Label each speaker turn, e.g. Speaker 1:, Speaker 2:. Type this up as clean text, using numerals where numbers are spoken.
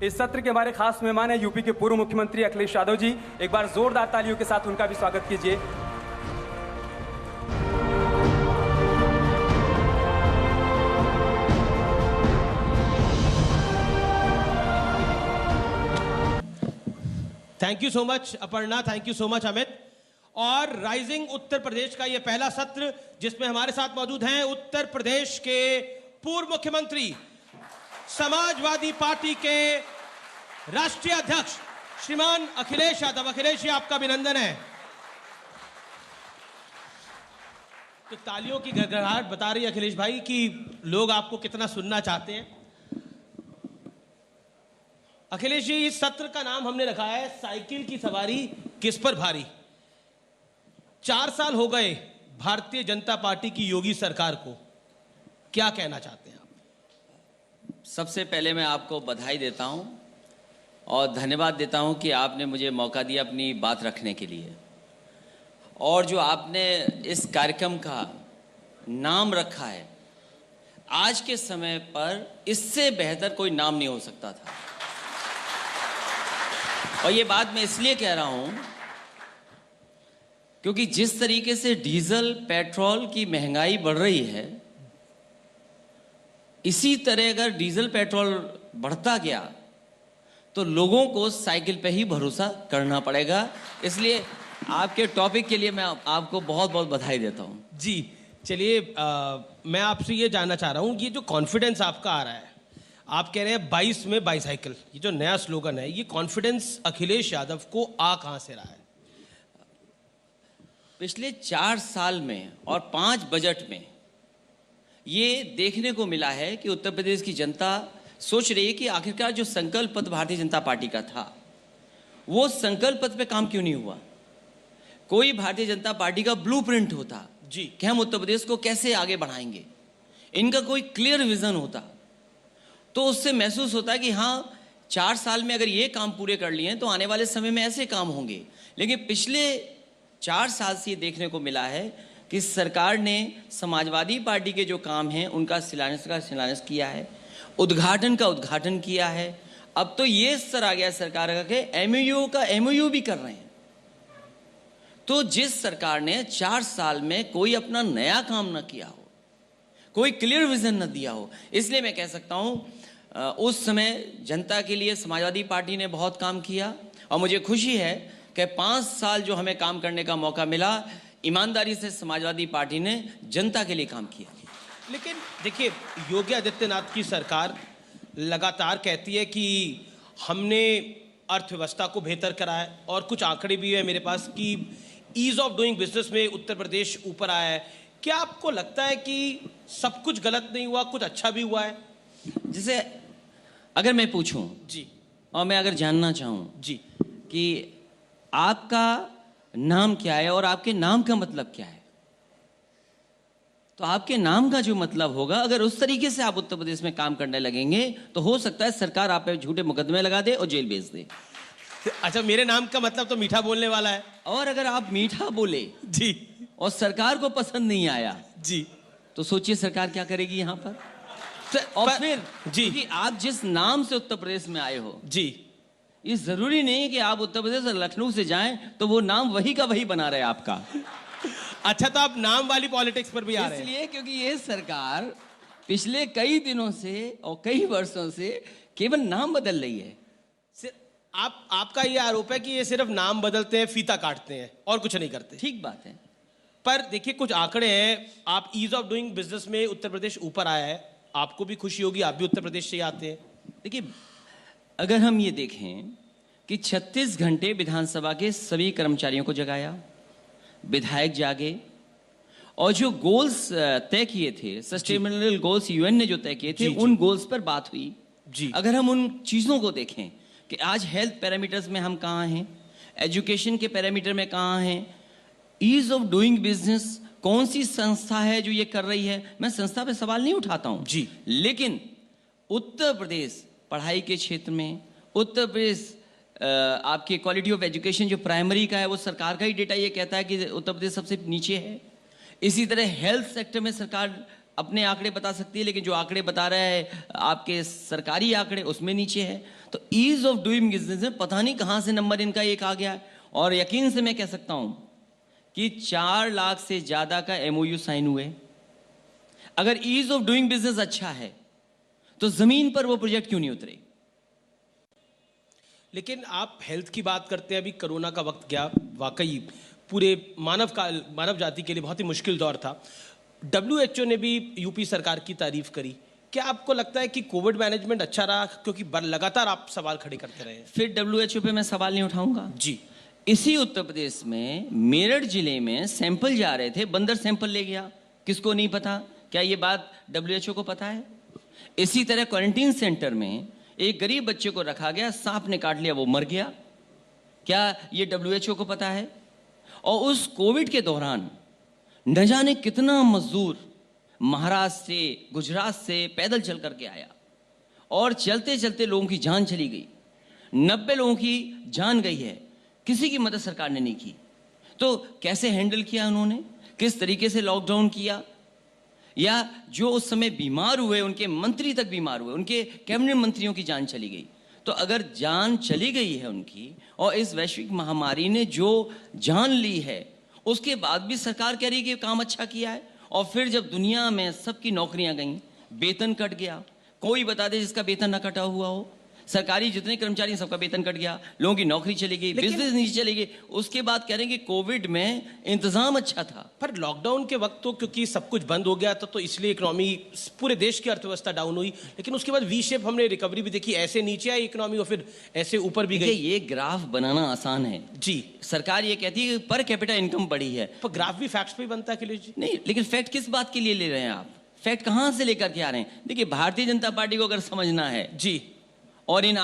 Speaker 1: इस सत्र के हमारे खास मेहमान हैं यूपी के पूर्व मुख्यमंत्री अखिलेश यादव जी। एक बार जोरदार तालियों के साथ उनका भी स्वागत कीजिए।
Speaker 2: Thank you so much Aparna, thank you so much Amit. और राइजिंग उत्तर प्रदेश का यह पहला सत्र जिसमें हमारे साथ मौजूद हैं उत्तर प्रदेश के पूर्व मुख्यमंत्री, समाजवादी पार्टी के राष्ट्रीय अध्यक्ष श्रीमान अखिलेश यादव। अखिलेश जी, आपका अभिनंदन है। तो तालियों की गड़गड़ाहट बता रही है अखिलेश भाई कि लोग आपको कितना सुनना चाहते हैं। अखिलेश जी, इस सत्र का नाम हमने रखा है साइकिल की सवारी किस पर भारी। 4 साल हो गए भारतीय जनता पार्टी की योगी सरकार को, क्या कहना चाहते हैं आप?
Speaker 3: सबसे पहले मैं आपको बधाई देता हूं और धन्यवाद देता हूं कि आपने मुझे मौका दिया अपनी बात रखने के लिए। और जो आपने इस कार्यक्रम का नाम रखा है, आज के समय पर इससे बेहतर कोई नाम नहीं हो सकता था। और ये बात मैं इसलिए कह रहा हूं क्योंकि जिस तरीके से डीजल पेट्रोल की महंगाई बढ़ रही है, इसी तरह अगर डीजल पेट्रोल बढ़ता गया तो लोगों को साइकिल पे ही भरोसा करना पड़ेगा। इसलिए आपके टॉपिक के लिए मैं आपको बहुत बहुत बधाई देता हूं।
Speaker 2: जी चलिए, मैं आपसे ये जानना चाह रहा हूं, ये जो कॉन्फिडेंस आपका आ रहा है, आप कह रहे हैं 22 में बाईसाइकिल, ये जो नया स्लोगन है, ये कॉन्फिडेंस अखिलेश यादव को आ कहां से रहा है?
Speaker 3: पिछले 4 साल में और 5 बजट में ये देखने को मिला है कि उत्तर प्रदेश की जनता सोच रही है कि आखिरकार जो संकल्प पत्र भारतीय जनता पार्टी का था, वो संकल्प पत्र पे काम क्यों नहीं हुआ। कोई भारतीय जनता पार्टी का ब्लूप्रिंट होता
Speaker 2: जी
Speaker 3: कि हम उत्तर प्रदेश को कैसे आगे बढ़ाएंगे, इनका कोई क्लियर विजन होता, तो उससे महसूस होता है कि हाँ, 4 साल में अगर ये काम पूरे कर लिए तो आने वाले समय में ऐसे काम होंगे। लेकिन पिछले 4 साल से ये देखने को मिला है कि सरकार ने समाजवादी पार्टी के जो काम हैं उनका शिलान्यास किया है, उद्घाटन का उद्घाटन किया है। अब तो ये स्तर आ गया सरकार का कि एमओयू का एमओयू भी कर रहे हैं। तो जिस सरकार ने 4 साल में कोई अपना नया काम न किया हो, कोई क्लियर विजन न दिया हो, इसलिए मैं कह सकता हूं उस समय जनता के लिए समाजवादी पार्टी ने बहुत काम किया। और मुझे खुशी है कि 5 साल जो हमें काम करने का मौका मिला, ईमानदारी से समाजवादी पार्टी ने जनता के लिए काम किया।
Speaker 2: लेकिन देखिए, योगी आदित्यनाथ की सरकार लगातार कहती है कि हमने अर्थव्यवस्था को बेहतर करा है, और कुछ आंकड़े भी है मेरे पास कि ईज ऑफ डूइंग बिजनेस में उत्तर प्रदेश ऊपर आया है। क्या आपको लगता है कि सब कुछ गलत नहीं हुआ, कुछ अच्छा भी हुआ है?
Speaker 3: जैसे अगर मैं पूछूं
Speaker 2: जी,
Speaker 3: और मैं अगर जानना चाहूं
Speaker 2: जी
Speaker 3: कि आपका नाम क्या है और आपके नाम का मतलब क्या है, तो आपके नाम का जो मतलब होगा, अगर उस तरीके से आप उत्तर प्रदेश में काम करने लगेंगे तो हो सकता है सरकार आप पे झूठे मुकदमे लगा दे और जेल भेज दे।
Speaker 2: अच्छा, मेरे नाम का मतलब तो मीठा बोलने वाला है।
Speaker 3: और अगर आप मीठा बोले
Speaker 2: जी
Speaker 3: और सरकार को पसंद नहीं आया
Speaker 2: जी,
Speaker 3: तो सोचिए सरकार क्या करेगी यहाँ पर। और फिर
Speaker 2: जी
Speaker 3: कि आप जिस नाम से उत्तर प्रदेश में आए हो,
Speaker 2: जी,
Speaker 3: ये जरूरी नहीं है कि आप उत्तर प्रदेश और लखनऊ से जाएं तो वो नाम वही का वही बना रहे आपका।
Speaker 2: अच्छा, तो आप नाम वाली पॉलिटिक्स पर भी आ रहे हैं?
Speaker 3: इसलिए क्योंकि ये सरकार पिछले कई दिनों से और कई वर्षों से केवल नाम बदल रही है।
Speaker 2: आपका ये आरोप है कि ये सिर्फ नाम बदलते हैं, फीता काटते हैं और कुछ नहीं करते।
Speaker 3: ठीक बात है,
Speaker 2: पर देखिए, कुछ आंकड़े हैं। आप ईज ऑफ डूइंग बिजनेस में उत्तर प्रदेश ऊपर आया है, आपको भी खुशी होगी, आप भी उत्तर प्रदेश से आते हैं।
Speaker 3: देखिए, अगर हम ये देखें कि 36 घंटे विधानसभा के सभी कर्मचारियों को जगाया, विधायक जागे, और जो गोल्स तय किए थे, सस्टेनेबल गोल्स यूएन ने जो तय किए थे, उन गोल्स पर बात हुई
Speaker 2: जी।
Speaker 3: अगर हम उन चीज़ों को देखें कि आज हेल्थ पैरामीटर्स में हम कहाँ हैं, एजुकेशन के पैरामीटर में कहाँ हैं, ईज ऑफ डूइंग बिजनेस कौन सी संस्था है जो ये कर रही है, मैं संस्था पे सवाल नहीं उठाता हूँ
Speaker 2: जी,
Speaker 3: लेकिन उत्तर प्रदेश पढ़ाई के क्षेत्र में, उत्तर प्रदेश आपके क्वालिटी ऑफ एजुकेशन जो प्राइमरी का है, वो सरकार का ही डेटा ये कहता है कि उत्तर प्रदेश सबसे नीचे है। इसी तरह हेल्थ सेक्टर में सरकार अपने आंकड़े बता सकती है, लेकिन जो आंकड़े बता रहा है आपके सरकारी आंकड़े उसमें नीचे है। तो ईज ऑफ डूइंग बिजनेस में पता नहीं कहां से नंबर इनका एक आ गया है। और यकीन से मैं कह सकता हूं कि 4 लाख से ज्यादा का एमओयू साइन हुए। अगर ईज ऑफ डूइंग बिजनेस अच्छा है तो जमीन पर वो प्रोजेक्ट क्यों नहीं उतरे?
Speaker 2: लेकिन आप हेल्थ की बात करते हैं, अभी कोरोना का वक्त गया, वाकई पूरे मानव जाति के लिए बहुत ही मुश्किल दौर था। WHO ने भी यूपी सरकार की तारीफ करी। क्या आपको लगता है कि कोविड मैनेजमेंट अच्छा रहा? क्योंकि लगातार आप सवाल खड़े करते रहे हैं।
Speaker 3: फिर WHO पे मैं सवाल नहीं उठाऊंगा
Speaker 2: जी।
Speaker 3: इसी उत्तर प्रदेश में मेरठ जिले में सैंपल जा रहे थे, बंदर सैंपल ले गया। किसको नहीं पता? क्या ये बात WHO को पता है? इसी तरह क्वारंटीन सेंटर में एक गरीब बच्चे को रखा गया, सांप ने काट लिया, वो मर गया। क्या ये WHO को पता है? और उस कोविड के दौरान न जाने कितना मजदूर महाराष्ट्र से, गुजरात से पैदल चल करके आया और चलते चलते लोगों की जान चली गई। 90 लोगों की जान गई है, किसी की मदद सरकार ने नहीं की। तो कैसे हैंडल किया उन्होंने? किस तरीके से लॉकडाउन किया? या जो उस समय बीमार हुए, उनके मंत्री तक बीमार हुए, उनके कैबिनेट मंत्रियों की जान चली गई। तो अगर जान चली गई है उनकी और इस वैश्विक महामारी ने जो जान ली है, उसके बाद भी सरकार कह रही है कि काम अच्छा किया है। और फिर जब दुनिया में सबकी नौकरियां गईं, वेतन कट गया, कोई बता दे जिसका वेतन ना कटा हुआ हो। सरकारी जितने कर्मचारी हैं सबका वेतन कट गया, लोगों की नौकरी चली गई, बिजनेस नीचे चली गई। उसके बाद कह रहे हैं कि कोविड में इंतजाम अच्छा था।
Speaker 2: पर लॉकडाउन के वक्त तो क्योंकि सब कुछ बंद हो गया था, तो इसलिए इकोनॉमी, पूरे देश की अर्थव्यवस्था डाउन हुई। लेकिन उसके बाद वी शेप हमने रिकवरी भी देखी, ऐसे नीचे आई इकोनॉमी और फिर ऐसे ऊपर भी गई।
Speaker 3: ये ग्राफ बनाना आसान है
Speaker 2: जी।
Speaker 3: सरकार ये कहती है कि पर कैपिटा इनकम बढ़ी है,
Speaker 2: पर ग्राफ भी फैक्ट्स पे ही बनता है अखिलेश जी।
Speaker 3: नहीं, लेकिन फैक्ट किस बात के लिए ले रहे हैं आप? फैक्ट कहां से लेकर के आ रहे हैं? देखिए, भारतीय जनता पार्टी को अगर समझना है
Speaker 2: जी
Speaker 3: और इन